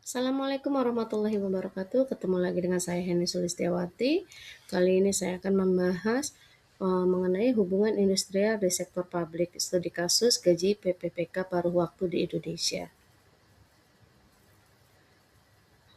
Assalamualaikum warahmatullahi wabarakatuh. Ketemu lagi dengan saya Heni Sulistiawati. Kali ini saya akan membahas mengenai hubungan industrial di sektor publik, studi kasus gaji PPPK paruh waktu di Indonesia.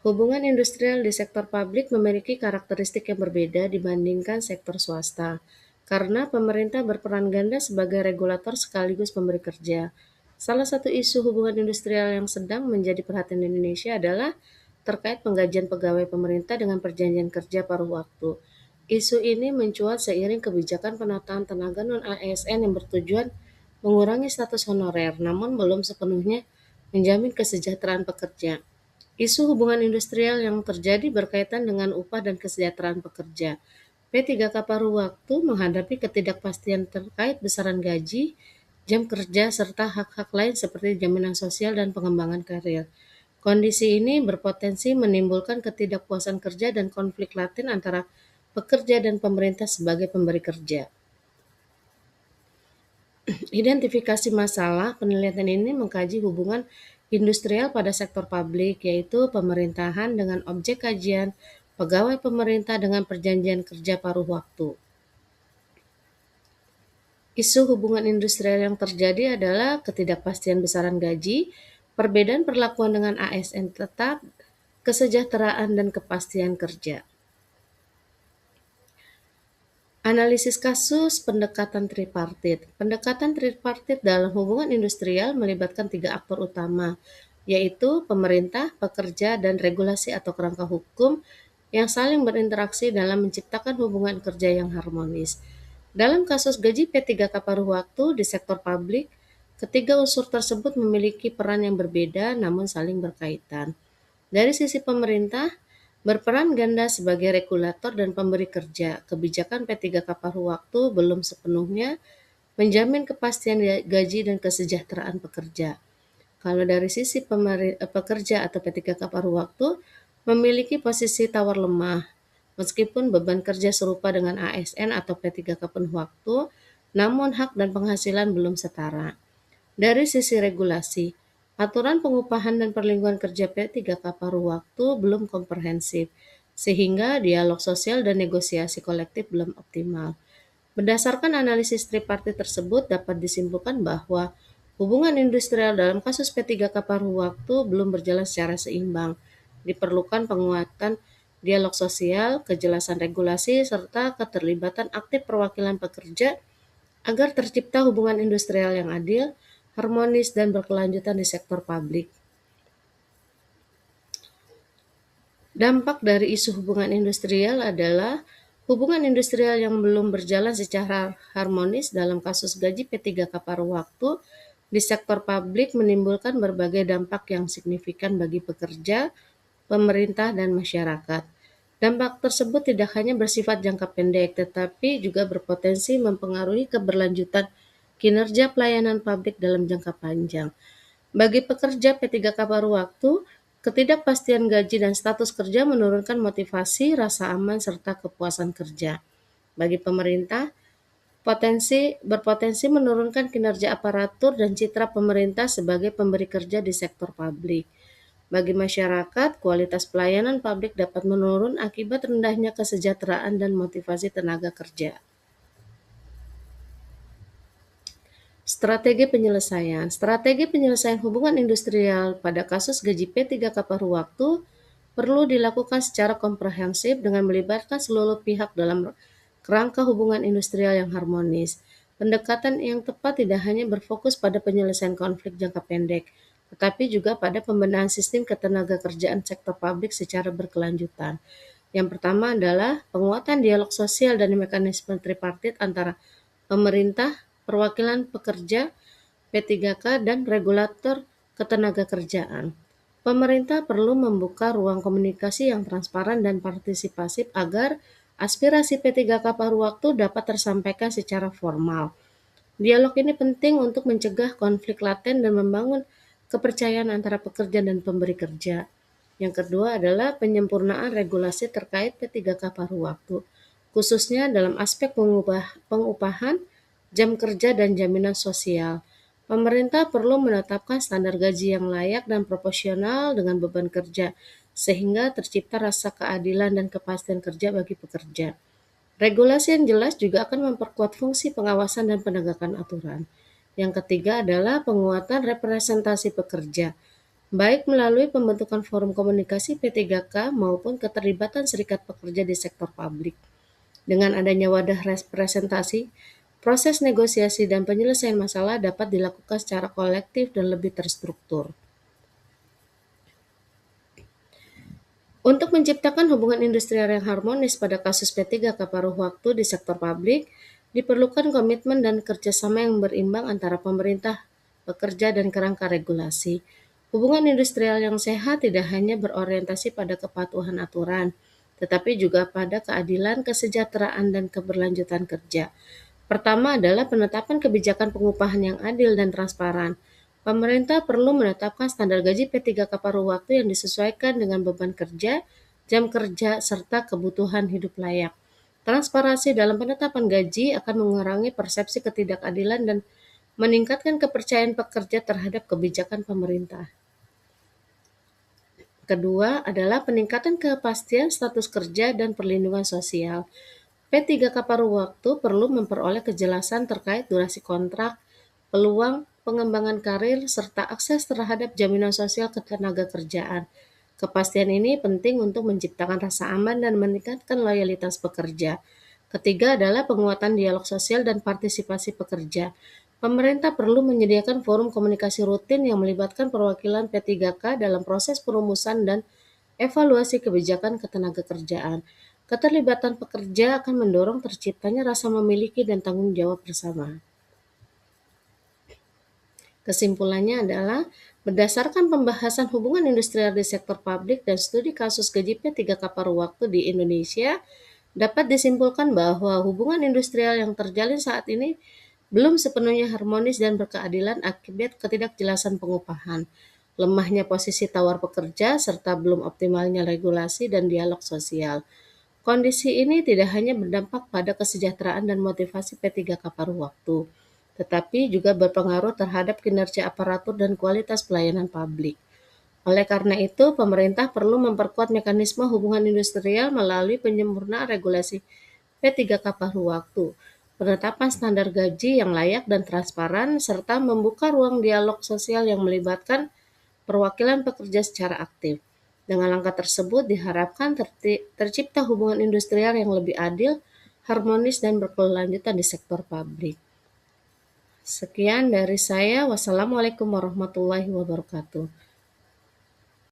Hubungan industrial di sektor publik memiliki karakteristik yang berbeda dibandingkan sektor swasta, karena pemerintah berperan ganda sebagai regulator sekaligus pemberi kerja. Salah satu isu hubungan industrial yang sedang menjadi perhatian di Indonesia adalah terkait penggajian pegawai pemerintah dengan perjanjian kerja paruh waktu. Isu ini mencuat seiring kebijakan penataan tenaga non-ASN yang bertujuan mengurangi status honorer, namun belum sepenuhnya menjamin kesejahteraan pekerja. Isu hubungan industrial yang terjadi berkaitan dengan upah dan kesejahteraan pekerja. P3K paruh waktu menghadapi ketidakpastian terkait besaran gaji, jam kerja, serta hak-hak lain seperti jaminan sosial dan pengembangan karir. Kondisi ini berpotensi menimbulkan ketidakpuasan kerja dan konflik latin antara pekerja dan pemerintah sebagai pemberi kerja. Identifikasi masalah, penelitian ini mengkaji hubungan industrial pada sektor publik, yaitu pemerintahan dengan objek kajian, pegawai pemerintah dengan perjanjian kerja paruh waktu. Isu hubungan industrial yang terjadi adalah ketidakpastian besaran gaji, perbedaan perlakuan dengan ASN tetap, kesejahteraan dan kepastian kerja. Analisis kasus pendekatan tripartit. Pendekatan tripartit dalam hubungan industrial melibatkan 3 aktor utama, yaitu pemerintah, pekerja, dan regulasi atau kerangka hukum yang saling berinteraksi dalam menciptakan hubungan kerja yang harmonis. Dalam kasus gaji P3K paruh waktu di sektor publik, ketiga unsur tersebut memiliki peran yang berbeda namun saling berkaitan. Dari sisi pemerintah, berperan ganda sebagai regulator dan pemberi kerja. Kebijakan P3K paruh waktu belum sepenuhnya menjamin kepastian gaji dan kesejahteraan pekerja. Kalau dari sisi pekerja atau P3K paruh waktu memiliki posisi tawar lemah, meskipun beban kerja serupa dengan ASN atau P3K penuh waktu, namun hak dan penghasilan belum setara. Dari sisi regulasi, aturan pengupahan dan perlindungan kerja P3K paruh waktu belum komprehensif, sehingga dialog sosial dan negosiasi kolektif belum optimal. Berdasarkan analisis tripartit tersebut dapat disimpulkan bahwa hubungan industrial dalam kasus P3K paruh waktu belum berjalan secara seimbang. Diperlukan penguatan dialog sosial, kejelasan regulasi, serta keterlibatan aktif perwakilan pekerja agar tercipta hubungan industrial yang adil, harmonis, dan berkelanjutan di sektor publik. Dampak dari isu hubungan industrial adalah hubungan industrial yang belum berjalan secara harmonis dalam kasus gaji P3K paruh waktu di sektor publik menimbulkan berbagai dampak yang signifikan bagi pekerja, pemerintah, dan masyarakat. Dampak tersebut tidak hanya bersifat jangka pendek, tetapi juga berpotensi mempengaruhi keberlanjutan kinerja pelayanan publik dalam jangka panjang. Bagi pekerja P3K paruh waktu, ketidakpastian gaji dan status kerja menurunkan motivasi, rasa aman, serta kepuasan kerja. Bagi pemerintah, berpotensi menurunkan kinerja aparatur dan citra pemerintah sebagai pemberi kerja di sektor publik. Bagi masyarakat, kualitas pelayanan publik dapat menurun akibat rendahnya kesejahteraan dan motivasi tenaga kerja. Strategi penyelesaian hubungan industrial pada kasus gaji P3K paruh waktu perlu dilakukan secara komprehensif dengan melibatkan seluruh pihak dalam kerangka hubungan industrial yang harmonis. Pendekatan yang tepat tidak hanya berfokus pada penyelesaian konflik jangka pendek, tetapi juga pada pembenahan sistem ketenagakerjaan sektor publik secara berkelanjutan. Yang pertama adalah penguatan dialog sosial dan mekanisme tripartit antara pemerintah, perwakilan pekerja, P3K, dan regulator ketenagakerjaan. Pemerintah perlu membuka ruang komunikasi yang transparan dan partisipasif agar aspirasi P3K paruh waktu dapat tersampaikan secara formal. Dialog ini penting untuk mencegah konflik laten dan membangun kepercayaan antara pekerja dan pemberi kerja. Yang kedua adalah penyempurnaan regulasi terkait P3K paruh waktu, khususnya dalam aspek pengupahan, jam kerja, dan jaminan sosial. Pemerintah perlu menetapkan standar gaji yang layak dan proporsional dengan beban kerja, sehingga tercipta rasa keadilan dan kepastian kerja bagi pekerja. Regulasi yang jelas juga akan memperkuat fungsi pengawasan dan penegakan aturan. Yang ketiga adalah penguatan representasi pekerja, baik melalui pembentukan forum komunikasi P3K maupun keterlibatan serikat pekerja di sektor publik. Dengan adanya wadah representasi, proses negosiasi dan penyelesaian masalah dapat dilakukan secara kolektif dan lebih terstruktur. Untuk menciptakan hubungan industrial yang harmonis pada kasus P3K paruh waktu di sektor publik, diperlukan komitmen dan kerjasama yang berimbang antara pemerintah, pekerja, dan kerangka regulasi. Hubungan industrial yang sehat tidak hanya berorientasi pada kepatuhan aturan, tetapi juga pada keadilan, kesejahteraan, dan keberlanjutan kerja. Pertama adalah penetapan kebijakan pengupahan yang adil dan transparan. Pemerintah perlu menetapkan standar gaji P3K paruh waktu yang disesuaikan dengan beban kerja, jam kerja, serta kebutuhan hidup layak. Transparansi dalam penetapan gaji akan mengurangi persepsi ketidakadilan dan meningkatkan kepercayaan pekerja terhadap kebijakan pemerintah. Kedua adalah peningkatan kepastian status kerja dan perlindungan sosial. P3K paruh waktu perlu memperoleh kejelasan terkait durasi kontrak, peluang pengembangan karir, serta akses terhadap jaminan sosial ketenagakerjaan. Kepastian ini penting untuk menciptakan rasa aman dan meningkatkan loyalitas pekerja. Ketiga adalah penguatan dialog sosial dan partisipasi pekerja. Pemerintah perlu menyediakan forum komunikasi rutin yang melibatkan perwakilan P3K dalam proses perumusan dan evaluasi kebijakan ketenagakerjaan. Keterlibatan pekerja akan mendorong terciptanya rasa memiliki dan tanggung jawab bersama. Kesimpulannya adalah, berdasarkan pembahasan hubungan industrial di sektor publik dan studi kasus gaji P3K paruh waktu di Indonesia, dapat disimpulkan bahwa hubungan industrial yang terjalin saat ini belum sepenuhnya harmonis dan berkeadilan akibat ketidakjelasan pengupahan, lemahnya posisi tawar pekerja, serta belum optimalnya regulasi dan dialog sosial. Kondisi ini tidak hanya berdampak pada kesejahteraan dan motivasi P3K paruh waktu, tetapi juga berpengaruh terhadap kinerja aparatur dan kualitas pelayanan publik. Oleh karena itu, pemerintah perlu memperkuat mekanisme hubungan industrial melalui penyempurnaan regulasi P3K paruh waktu, penetapan standar gaji yang layak dan transparan, serta membuka ruang dialog sosial yang melibatkan perwakilan pekerja secara aktif. Dengan langkah tersebut diharapkan tercipta hubungan industrial yang lebih adil, harmonis, dan berkelanjutan di sektor publik. Sekian dari saya. Wassalamualaikum warahmatullahi wabarakatuh.